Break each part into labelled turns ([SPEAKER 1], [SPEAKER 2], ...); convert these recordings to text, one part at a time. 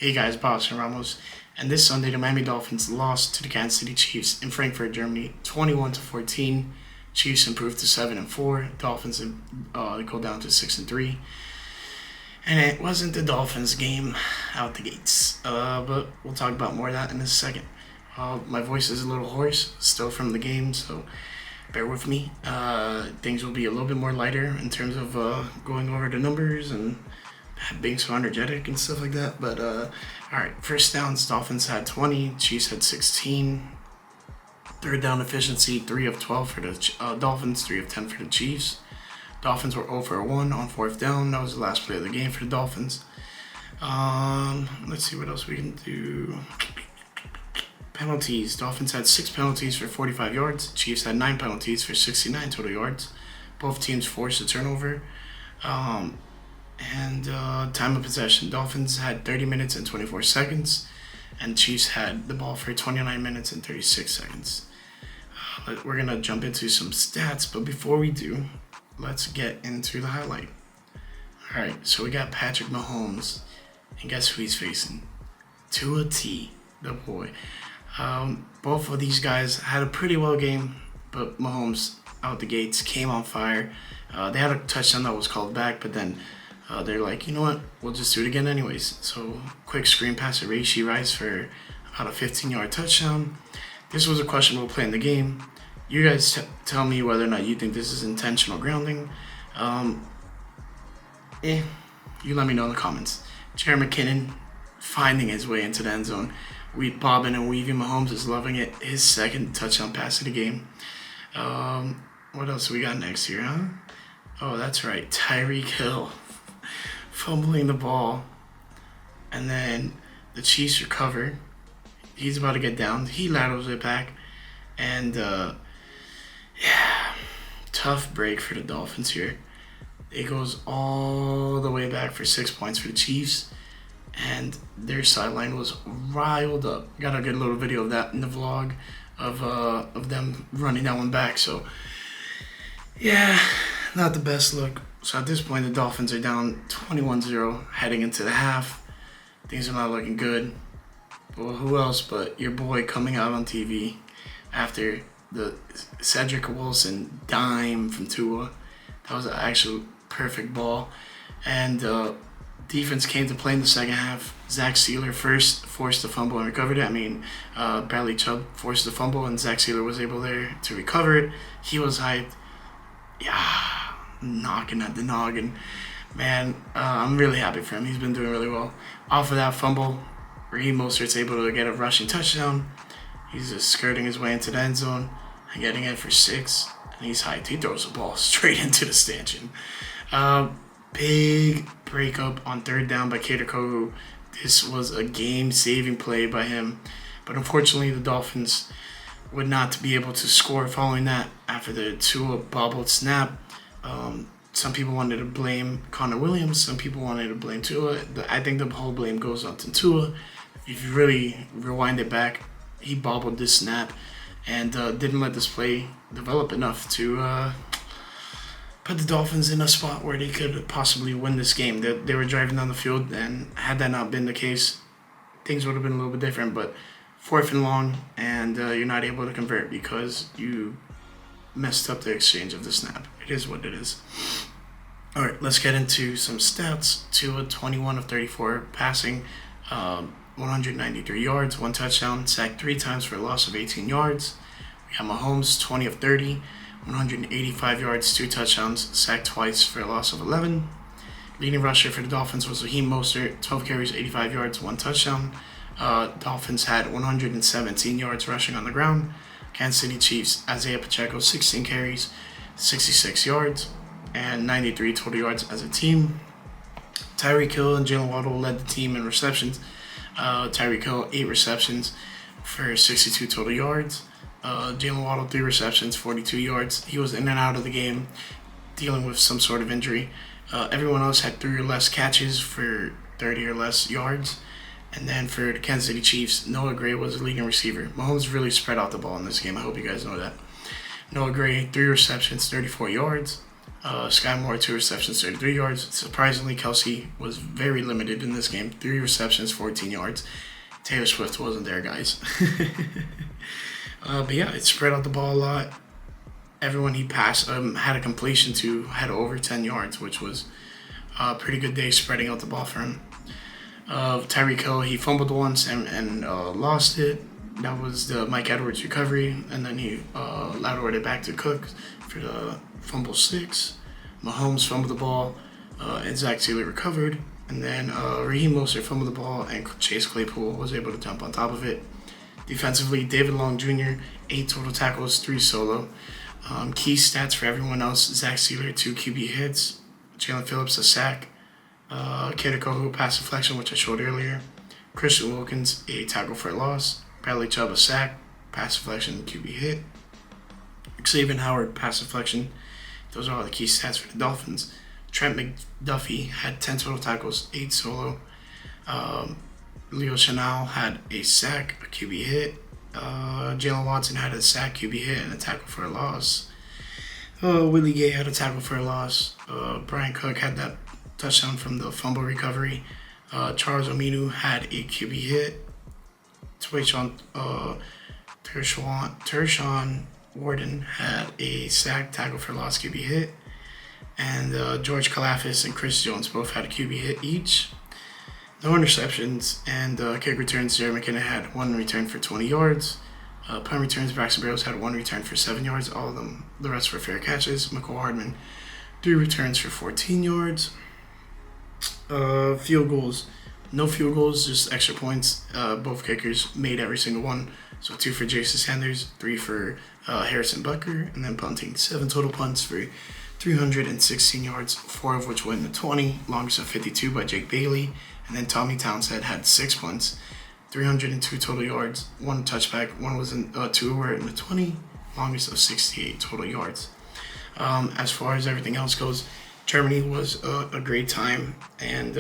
[SPEAKER 1] Hey guys, Boston Ramos, and this Sunday the Miami Dolphins lost to the Kansas City Chiefs in Frankfurt, Germany, 21-14. Chiefs improved to 7-4. Dolphins go down to 6-3. And it wasn't the Dolphins game out the gates, but we'll talk about more of that in a second. My voice is a little hoarse, still from the game, so bear with me. Things will be a little bit more lighter in terms of going over the numbers and being so energetic and stuff like that. But alright, first downs, Dolphins had 20, Chiefs had 16. Third down efficiency, 3 of 12 for the Dolphins, 3 of 10 for the Chiefs. Dolphins were 0 for 1 on fourth down. That was the last play of the game for the Dolphins. Let's see what else we can do. Penalties. Dolphins had 6 penalties for 45 yards. Chiefs had 9 penalties for 69 total yards. Both teams forced a turnover. And time of possession. Dolphins had 30 minutes and 24 seconds. And Chiefs had the ball for 29 minutes and 36 seconds. We're going to jump into some stats. But before we do, let's get into the highlight. Alright, so we got Patrick Mahomes. And guess who he's facing? Tua T, the boy. Both of these guys had a pretty well game, but Mahomes out the gates came on fire. They had a touchdown that was called back, but then they're like, you know what, we'll just do it again anyways. So quick screen pass to Rashee Rice for about a 15-yard touchdown. This was a questionable play in the game. You guys tell me whether or not you think this is intentional grounding. You let me know in the comments. Jerry McKinnon finding his way into the end zone. Bobbing and weaving. Mahomes is loving it. His second touchdown pass of the game. What else we got next here, huh? Oh, that's right. Tyreek Hill fumbling the ball. And then the Chiefs recover. He's about to get down. He laterals it back. And, tough break for the Dolphins here. It goes all the way back for 6 points for the Chiefs. And their sideline was riled up. Got a good little video of that in the vlog of them running that one back. So, yeah, not the best look. So at this point, the Dolphins are down 21-0 heading into the half. Things are not looking good. Well, who else but your boy coming out on TV after the Cedric Wilson dime from Tua. That was an actual perfect ball. And defense came to play in the second half. Zach Sealer first forced the fumble and recovered it. Bradley Chubb forced the fumble and Zach Sealer was able there to recover it. He was hyped. Yeah, knocking at the noggin. Man, I'm really happy for him. He's been doing really well. Off of that fumble, Raheem Mostert's able to get a rushing touchdown. He's just skirting his way into the end zone and getting it for 6. And he's hyped. He throws the ball straight into the stanchion. Big breakup on third down by Kader Kogu. This was a game-saving play by him. But unfortunately, the Dolphins would not be able to score following that after the Tua bobbled snap. Some people wanted to blame Connor Williams. Some people wanted to blame Tua. I think the whole blame goes on to Tua. If you really rewind it back, he bobbled this snap and didn't let this play develop enough to put the Dolphins in a spot where they could possibly win this game. They were driving down the field, and had that not been the case, things would have been a little bit different. But 4th and long, and you're not able to convert because you messed up the exchange of the snap. It is what it is. All right, let's get into some stats. Tua 21 of 34 passing, 193 yards, 1 touchdown, sacked 3 times for a loss of 18 yards. We have Mahomes 20 of 30, 185 yards, 2 touchdowns, sacked twice for a loss of 11. Leading rusher for the Dolphins was Raheem Mostert, 12 carries, 85 yards, 1 touchdown. Dolphins had 117 yards rushing on the ground. Kansas City Chiefs, Isaiah Pacheco, 16 carries, 66 yards, and 93 total yards as a team. Tyreek Hill and Jalen Waddle led the team in receptions. Tyreek Hill, 8 receptions for 62 total yards. Jalen Waddle, 3 receptions, 42 yards. He was in and out of the game, dealing with some sort of injury. Everyone else had 3 or less catches for 30 or less yards. And then for the Kansas City Chiefs, Noah Gray was the leading receiver. Mahomes really spread out the ball in this game. I hope you guys know that. Noah Gray, 3 receptions, 34 yards. Sky Moore, 2 receptions, 33 yards. Surprisingly, Kelsey was very limited in this game. 3 receptions, 14 yards. Taylor Swift wasn't there, guys. But yeah, it spread out the ball a lot. Everyone he passed had a completion to had over 10 yards, which was a pretty good day spreading out the ball for him. Tyreek Hill, he fumbled once and lost it. That was the Mike Edwards recovery, and then he lateraled it back to Cook for the fumble 6. Mahomes fumbled the ball, and Zach Taylor recovered. And then Raheem Mostert fumbled the ball, and Chase Claypool was able to jump on top of it. Defensively, David Long Jr., 8 total tackles, 3 solo. Key stats for everyone else: Zach Taylor, 2 QB hits. Jalen Phillips, a sack. Kader Kohou, pass deflection, which I showed earlier. Christian Wilkins, a tackle for a loss. Bradley Chubb, a sack, pass deflection, QB hit. Xavier Howard, pass deflection. Those are all the key stats for the Dolphins. Trent McDuffie had 10 total tackles, 8 solo. Leo Chenal had a sack, a QB hit. Jalen Watson had a sack, QB hit, and a tackle for a loss. Willie Gay had a tackle for a loss. Brian Cook had that touchdown from the fumble recovery. Charles Ominu had a QB hit. Tershawn Warden had a sack, tackle for loss, QB hit. And George Kalafis and Chris Jones both had a QB hit each. No interceptions, and kick returns, Jerry McKinnon had 1 return for 20 yards. Punt returns, Braxton Berrios had 1 return for 7 yards. All of them, the rest were fair catches. McCole Hardman, 3 returns for 14 yards. Field goals, no field goals, just extra points. Both kickers made every single one. So 2 for Jason Sanders, 3 for Harrison Butker, and then punting. 7 total punts for 316 yards, 4 of which went in the 20, longest of 52 by Jake Bailey. And then Tommy Townsend had 6 punts, 302 total yards, 1 touchback, 1 was in 2 were in the 20, longest of 68 total yards. As far as everything else goes, Germany was a great time, and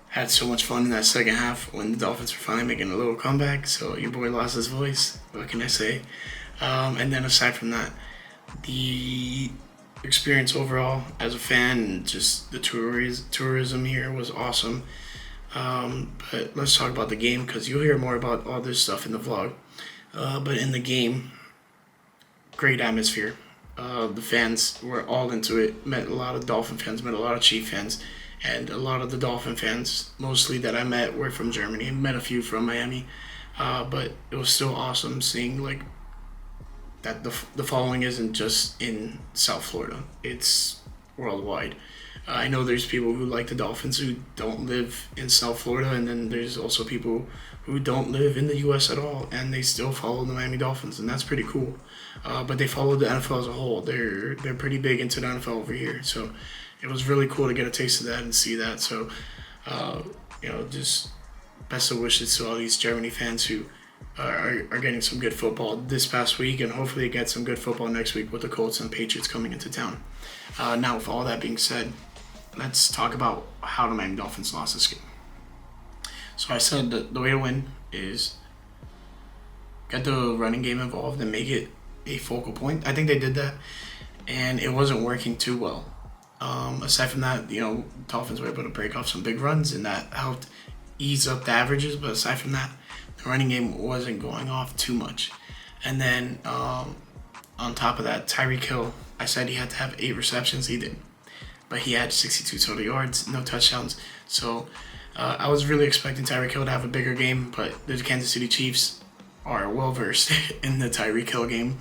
[SPEAKER 1] had so much fun in that second half when the Dolphins were finally making a little comeback. So your boy lost his voice. What can I say? And then aside from that, the experience overall as a fan and just the tourism here was awesome. But let's talk about the game, because you'll hear more about all this stuff in the vlog. But in the game, great atmosphere. The fans were all into it. Met a lot of Dolphin fans, met a lot of Chief fans, and a lot of the Dolphin fans, mostly that I met, were from Germany. I met a few from Miami, but it was still awesome seeing like that the following isn't just in South Florida; it's worldwide. I know there's people who like the Dolphins who don't live in South Florida, and then there's also people who don't live in the U.S. at all, and they still follow the Miami Dolphins, and that's pretty cool. But they follow the NFL as a whole. They're pretty big into the NFL over here, so it was really cool to get a taste of that and see that. So, just best of wishes to all these Germany fans who are getting some good football this past week, and hopefully get some good football next week with the Colts and Patriots coming into town. Now, with all that being said, let's talk about how the Miami Dolphins lost this game. So I said that the way to win is get the running game involved and make it a focal point. I think they did that, and it wasn't working too well. Aside from that, Dolphins were able to break off some big runs, and that helped ease up the averages. But aside from that, the running game wasn't going off too much. And then on top of that, Tyreek Hill, I said he had to have 8 receptions. He did. But he had 62 total yards, no touchdowns. So I was really expecting Tyreek Hill to have a bigger game, but the Kansas City Chiefs are well-versed in the Tyreek Hill game,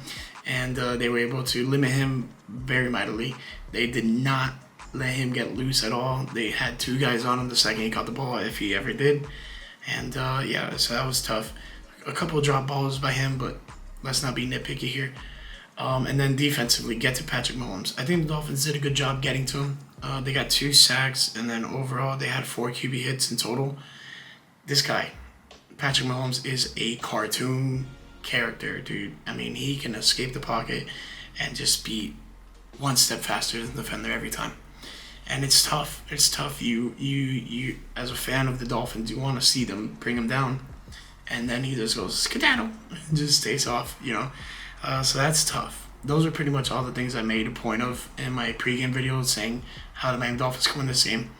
[SPEAKER 1] and they were able to limit him very mightily. They did not let him get loose at all. They had 2 guys on him the second he caught the ball, if he ever did. And so that was tough. A couple of drop balls by him, but let's not be nitpicky here. And then defensively, get to Patrick Mahomes. I think the Dolphins did a good job getting to him. They got 2 sacks, and then overall they had 4 QB hits in total. This guy, Patrick Mahomes, is a cartoon character, dude. I mean, he can escape the pocket and just be one step faster than the defender every time. And it's tough. It's tough. You as a fan of the Dolphins, you want to see them bring him down, and then he just goes skedaddle and just takes off. So that's tough. those are pretty much all the things I made a point of in my pregame video, saying how the Miami Dolphins can win this game.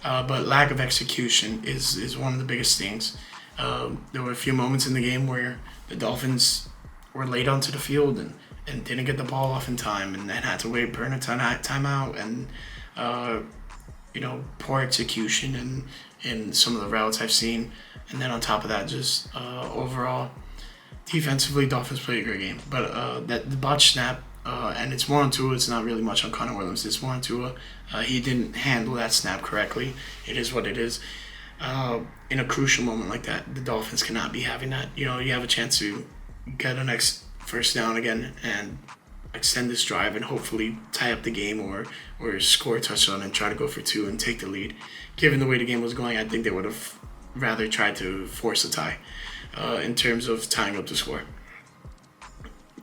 [SPEAKER 1] But lack of execution is one of the biggest things. There were a few moments in the game where the Dolphins were late onto the field and didn't get the ball off in time, and then had to burn a timeout, and poor execution in some of the routes I've seen. And then on top of that, just overall, defensively, Dolphins played a great game. But the botch snap, and it's more on Tua. It's not really much on Connor Williams. It's more on Tua. He didn't handle that snap correctly. It is what it is. In a crucial moment like that, the Dolphins cannot be having that. You have a chance to get a next first down again and extend this drive and hopefully tie up the game or score a touchdown and try to go for 2 and take the lead. Given the way the game was going, I think they would have rather tried to force a tie in terms of tying up the score.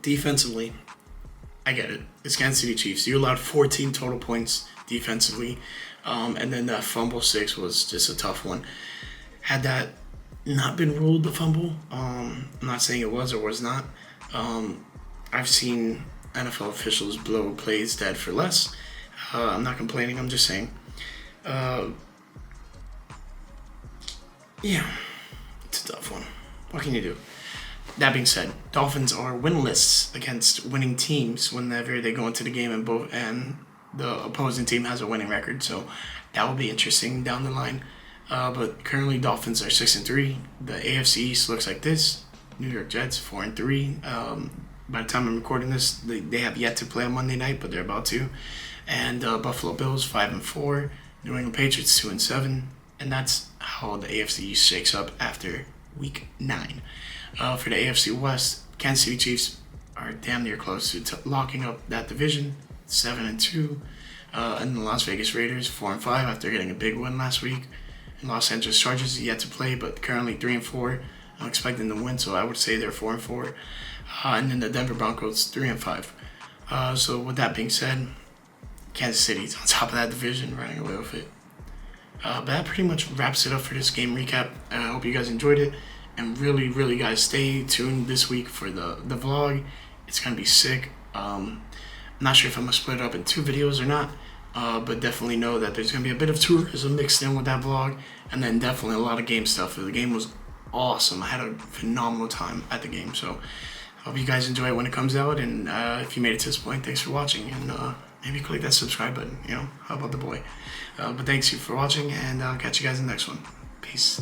[SPEAKER 1] Defensively, I get it. It's Kansas City Chiefs. You allowed 14 total points defensively, and then that fumble 6 was just a tough one. Had that not been ruled the fumble, I'm not saying it was or was not. I've seen NFL officials blow plays dead for less. I'm not complaining. I'm just saying. Yeah, it's a tough one. What can you do? That being said, Dolphins are winless against winning teams whenever they go into the game, and the opposing team has a winning record. So that will be interesting down the line. But currently, Dolphins are 6-3. The AFC East looks like this: New York Jets 4-3. By the time I'm recording this, they have yet to play on Monday night, but they're about to. And Buffalo Bills 5-4. New England Patriots 2-7. And that's how the AFC East shakes up after Week 9. For the AFC West, Kansas City Chiefs are damn near close to locking up that division, 7-2. And the Las Vegas Raiders 4-5 after getting a big win last week. And Los Angeles Chargers yet to play, but currently 3-4. I'm expecting them to win, so I would say they're 4-4. And then the Denver Broncos 3-5. So with that being said, Kansas City's on top of that division, running away with it. But that pretty much wraps it up for this game recap. I hope you guys enjoyed it. And really, really, guys, stay tuned this week for the vlog. It's going to be sick. I'm not sure if I'm going to split it up in 2 videos or not. But definitely know that there's going to be a bit of tourism mixed in with that vlog. And then definitely a lot of game stuff. The game was awesome. I had a phenomenal time at the game. So I hope you guys enjoy it when it comes out. And if you made it to this point, thanks for watching. And maybe click that subscribe button. How about the boy? But thanks you for watching, and I'll catch you guys in the next one. Peace.